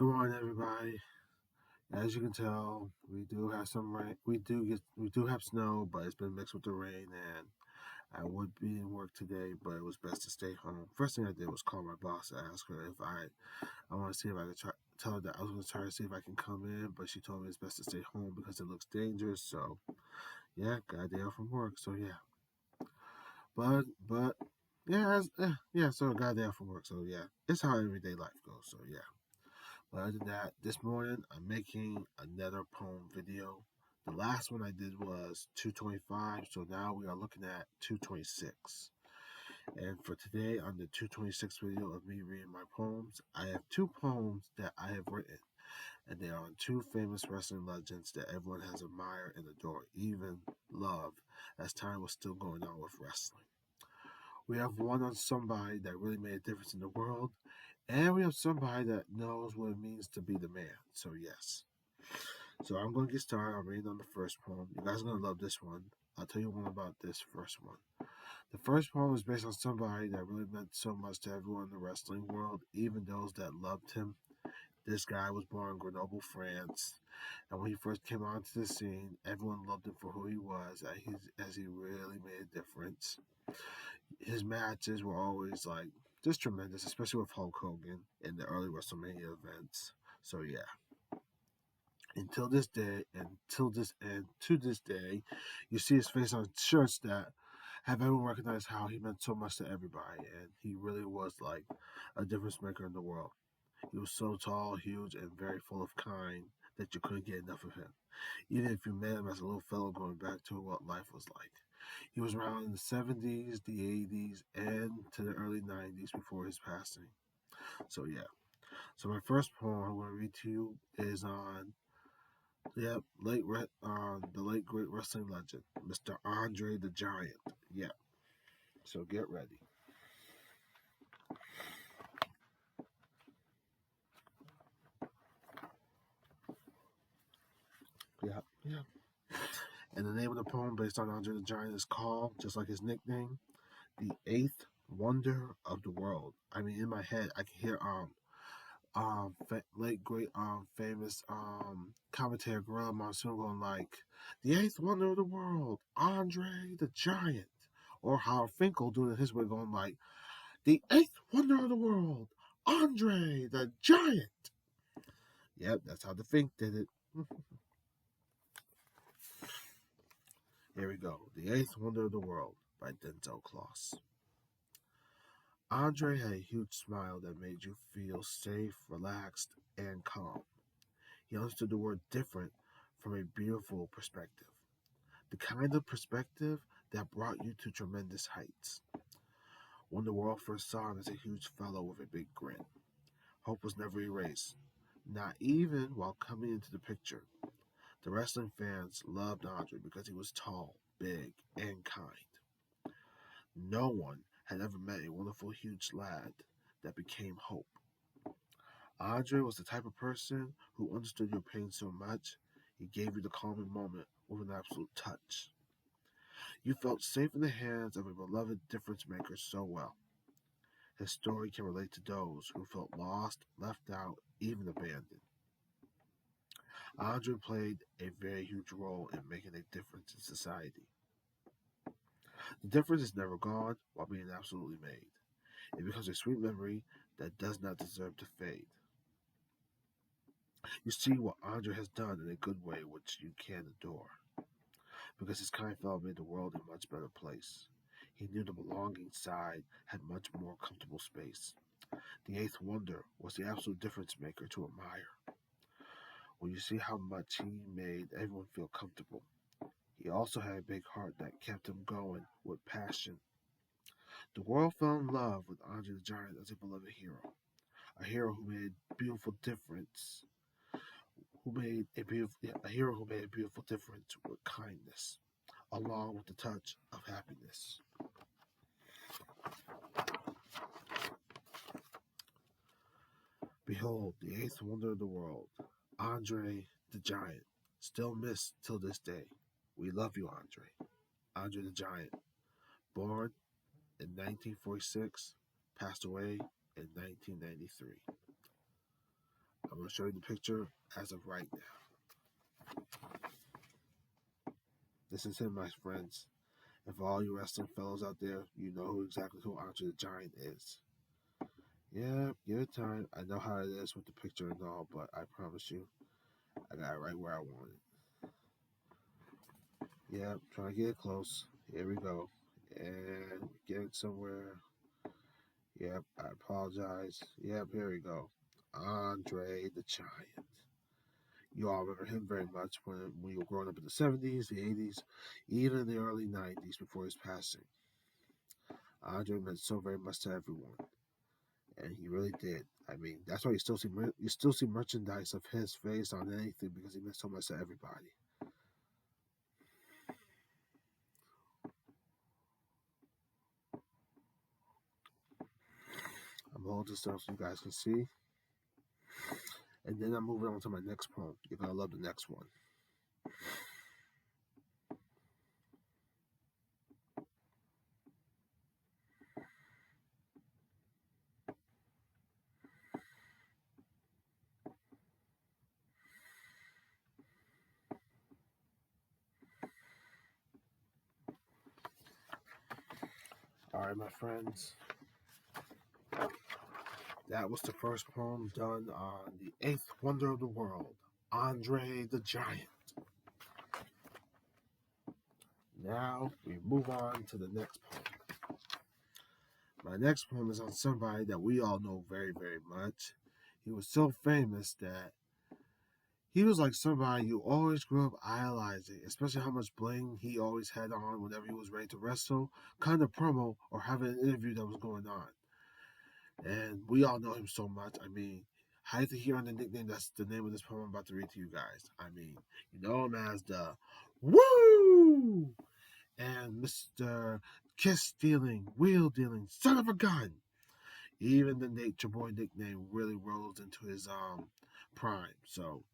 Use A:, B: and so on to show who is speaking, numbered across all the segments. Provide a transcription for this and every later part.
A: Good morning, everybody. As you can tell, we do have some rain. We do have snow, but it's been mixed with the rain. And I would be in work today, but it was best to stay home. First thing I did was call my boss and ask her if I want to see if I could tell her that I was going to try to see if I can come in, but she told me it's best to stay home because it looks dangerous. So yeah, got a day off from work. So yeah, but yeah, yeah. So got a day off from work. So yeah, it's how everyday life goes. So yeah. But other than that, this morning I'm making another poem video. The last one I did was 225, so now we are looking at 226. And for today, on the 226 video of me reading my poems, I have two poems that I have written, and they are on two famous wrestling legends that everyone has admired and adored, even loved, as time was still going on with wrestling. We have one on somebody that really made a difference in the world, and we have somebody that knows what it means to be the man. So, yes. So, I'm going to get started. I'm reading on the first poem. You guys are going to love this one. I'll tell you one about this first one. The first poem is based on somebody that really meant so much to everyone in the wrestling world, even those that loved him. This guy was born in Grenoble, France, and when he first came onto the scene, everyone loved him for who he was, as he really made a difference. His matches were always like just tremendous, especially with Hulk Hogan in the early WrestleMania events. So yeah, and to this day, you see his face on shirts that have everyone recognize how he meant so much to everybody, and he really was like a difference maker in the world. He was so tall, huge, and very full of kind that you couldn't get enough of him, even if you met him as a little fellow going back to what life was like. He was around in the 70s, the 80s, and to the early 90s before his passing. So, yeah. So, my first poem I'm going to read to you is on the late great wrestling legend, Mr. Andre the Giant. Yeah. So, get ready. Yeah. Yeah. And the name of the poem based on Andre the Giant is called, just like his nickname, The Eighth Wonder of the World. I mean, in my head, I can hear late great famous commentator Gorilla Monsoon going like, the eighth wonder of the world, Andre the Giant, or Howard Finkel doing it his way going like, the eighth wonder of the world, Andre the Giant. Yep, that's how the Fink did it. Here we go. The Eighth Wonder of the World by Denzel Kloss. Andre had a huge smile that made you feel safe, relaxed, and calm. He understood the word different from a beautiful perspective. The kind of perspective that brought you to tremendous heights. When the world first saw him as a huge fellow with a big grin, hope was never erased, not even while coming into the picture. The wrestling fans loved Andre because he was tall, big, and kind. No one had ever met a wonderful, huge lad that became hope. Andre was the type of person who understood your pain so much, he gave you the calming moment with an absolute touch. You felt safe in the hands of a beloved difference maker so well. His story can relate to those who felt lost, left out, even abandoned. Andre played a very huge role in making a difference in society. The difference is never gone while being absolutely made. It becomes a sweet memory that does not deserve to fade. You see what Andre has done in a good way, which you can adore, because his kind fellow made the world a much better place. He knew the belonging side had much more comfortable space. The eighth wonder was the absolute difference maker to admire. When you see how much he made everyone feel comfortable. He also had a big heart that kept him going with passion. The world fell in love with Andre the Giant as a beloved hero. A hero who made a beautiful difference, a hero who made a beautiful difference with kindness, along with the touch of happiness. Behold, the eighth wonder of the world, Andre the Giant, still missed till this day. We love you, Andre. Andre the Giant, born in 1946, passed away in 1993. I'm going to show you the picture as of right now. This is him, my friends. And for all you wrestling fellows out there, you know exactly who Andre the Giant is. Yeah, give it time. I know how it is with the picture and all, but I promise you, I got it right where I want it. Yeah, trying to get it close. Here we go. And we're getting somewhere. Yep, I apologize. Yep, here we go. Andre the Giant. You all remember him very much when we were growing up in the 70s, the 80s, even in the early 90s before his passing. Andre meant so very much to everyone, and he really did. I mean, that's why you still see merchandise of his face on anything because he meant so much to everybody. I'm holding stuff so you guys can see, and then I'm moving on to my next poem. You're gonna love the next one. All right, my friends. That was the first poem done on the eighth wonder of the world, Andre the Giant. Now we move on to the next poem. My next poem is on somebody that we all know very, very much. He was so famous that he was like somebody you always grew up idolizing, especially how much bling he always had on whenever he was ready to wrestle, kind of promo or having an interview that was going on. And we all know him so much. I mean, how did he earn the nickname? That's the name of this poem I'm about to read to you guys. I mean, you know him as the Woo and Mr. Kiss Stealing, Wheel Dealing, Son of a Gun. Even the Nature Boy nickname really rose into his prime. So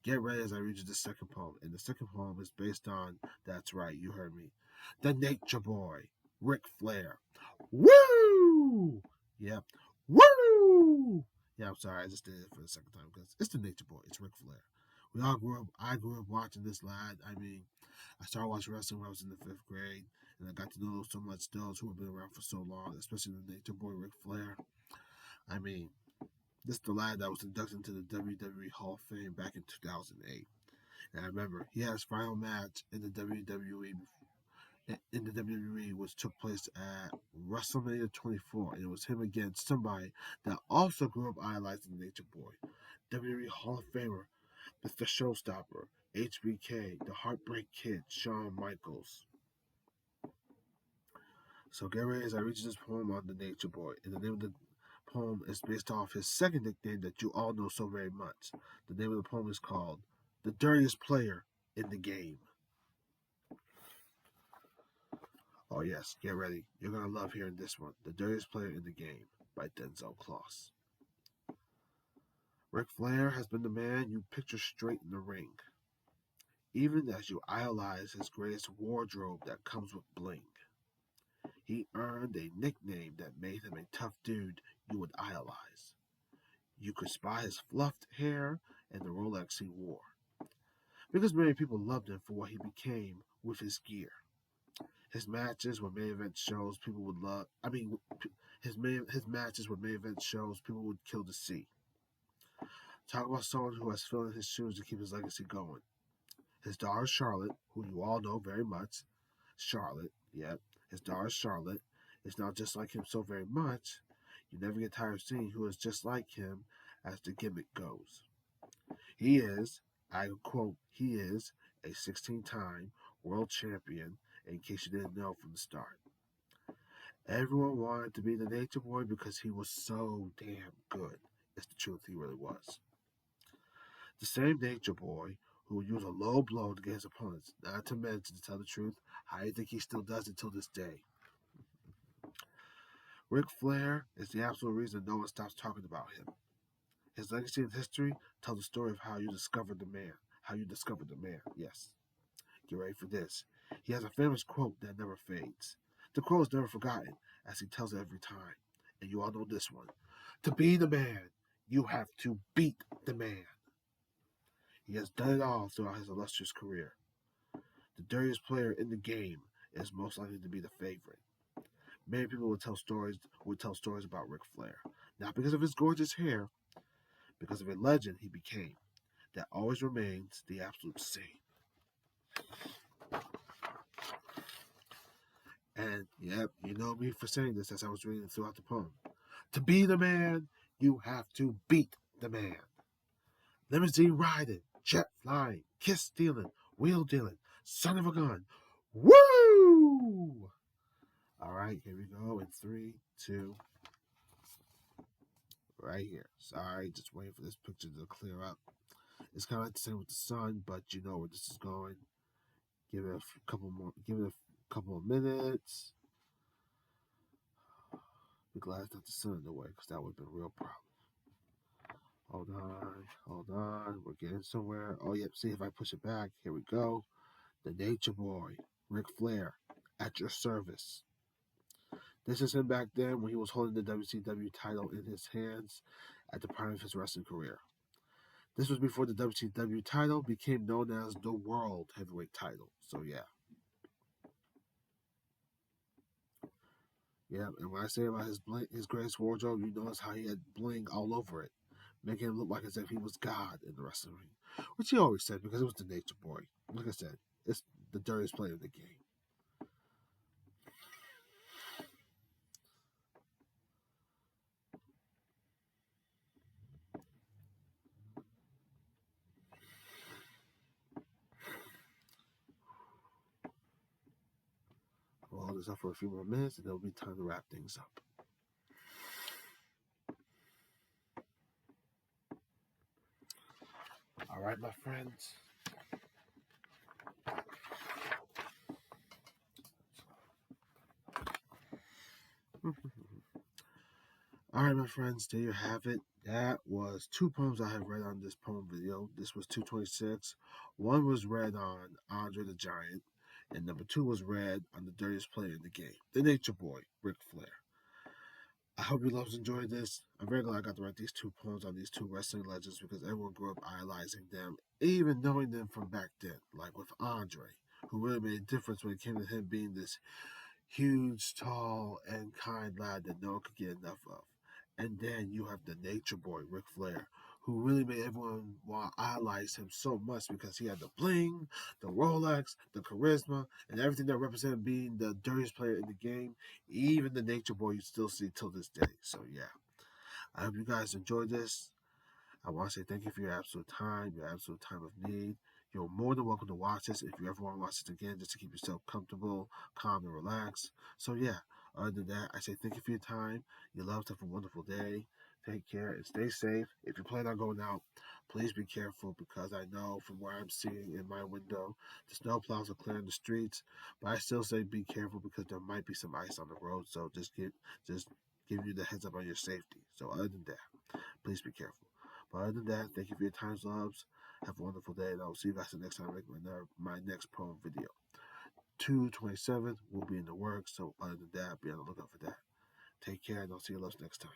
A: get ready as I read you the second poem. And the second poem is based on, that's right, you heard me, the Nature Boy, Ric Flair. Woo! Yep. Woo! Yeah, I'm sorry, I just did it for the second time because it's the Nature Boy. It's Ric Flair. I grew up watching this lad. I mean, I started watching wrestling when I was in the fifth grade, and I got to know so much those who have been around for so long, especially the Nature Boy Ric Flair. I mean, this is the lad that was inducted into the WWE Hall of Fame back in 2008. And I remember he had his final match in the WWE, which took place at WrestleMania 24, and it was him against somebody that also grew up idolizing the Nature Boy, WWE Hall of Famer, Mr. Showstopper, HBK, the Heartbreak Kid, Shawn Michaels. So get ready as I read you this poem on the Nature Boy. And the name of the poem is based off his second nickname that you all know so very much. The name of the poem is called The Dirtiest Player in the Game. Oh yes, get ready. You're going to love hearing this one. The Dirtiest Player in the Game by Denzel Kloss. Ric Flair has been the man you picture straight in the ring, even as you idolize his greatest wardrobe that comes with bling. He earned a nickname that made him a tough dude you would idolize. You could spy his fluffed hair and the Rolex he wore, because many people loved him for what he became with his gear. His matches were main event shows people would love. I mean, his matches were main event shows people would kill to see. Talk about someone who has filled in his shoes to keep his legacy going. His daughter Charlotte, who you all know very much, Charlotte, yep, his daughter Charlotte is now just like him so very much, you never get tired of seeing who is just like him as the gimmick goes. He is, I quote, he is a 16-time world champion, in case you didn't know from the start. Everyone wanted to be the Nature Boy because he was so damn good. It's the truth, he really was. The same Nature Boy who would use a low blow to get his opponents, not to mention, to tell the truth, I think he still does it till this day. Ric Flair is the absolute reason no one stops talking about him. His legacy and history tell the story of how you discovered the man. How you discovered the man, yes. Get ready for this. He has a famous quote that never fades. The quote is never forgotten, as he tells it every time. And you all know this one. To be the man, you have to beat the man. He has done it all throughout his illustrious career. The dirtiest player in the game is most likely to be the favorite. Many people would tell stories about Ric Flair, not because of his gorgeous hair, because of a legend he became that always remains the absolute same. And yep, you know me for saying this as I was reading throughout the poem. To be the man, you have to beat the man. Limousine riding, jet flying, kiss stealing, wheel dealing, son of a gun. Woo! All right, here we go in 3, 2, right here. Sorry, just waiting for this picture to clear up. It's kind of like the same with the sun, but you know where this is going. Give it a couple more. Give it a couple of minutes. Be glad it's not the sun in the way, because that would have been a real problem. Hold on. We're getting somewhere. Oh, yep. See if I push it back. Here we go. The Nature Boy, Ric Flair, at your service. This is him back then when he was holding the WCW title in his hands at the prime of his wrestling career. This was before the WCW title became known as the World Heavyweight title. So, yeah. Yeah, and when I say about his greatest wardrobe, you notice how he had bling all over it, making him look like as if he was God in the wrestling ring, which he always said because it was the Nature Boy. Like I said, it's the dirtiest player in the game. We'll hold this up for a few more minutes, and it'll be time to wrap things up. All right, my friends. All right, my friends, there you have it. That was 2 poems I have read on this poem video. This was 226. One was read on Andre the Giant, and number 2 was read on the dirtiest player in the game, the Nature Boy, Ric Flair. I hope you lovers enjoyed this. I'm very glad I got to write these 2 poems on these 2 wrestling legends because everyone grew up idolizing them, even knowing them from back then, like with Andre, who really made a difference when it came to him being this huge, tall, and kind lad that no one could get enough of. And then you have the Nature Boy, Ric Flair, who really made everyone want to idolize him so much because he had the bling, the Rolex, the charisma, and everything that represented being the dirtiest player in the game. Even the Nature Boy you still see till this day. So yeah, I hope you guys enjoyed this. I want to say thank you for your absolute time of need. You're more than welcome to watch this if you ever want to watch this again, just to keep yourself comfortable, calm, and relaxed. So yeah, other than that, I say thank you for your time. Your love, have a wonderful day. Take care and stay safe. If you plan on going out, please be careful because I know from where I'm seeing in my window, the snow plows are clearing the streets. But I still say be careful because there might be some ice on the road. So just give you the heads up on your safety. So other than that, please be careful. But other than that, thank you for your time, loves. Have a wonderful day, and I'll see you guys the next time I make my next poem video. 227 will be in the works, so other than that, be on the lookout for that. Take care, and I'll see you loves next time.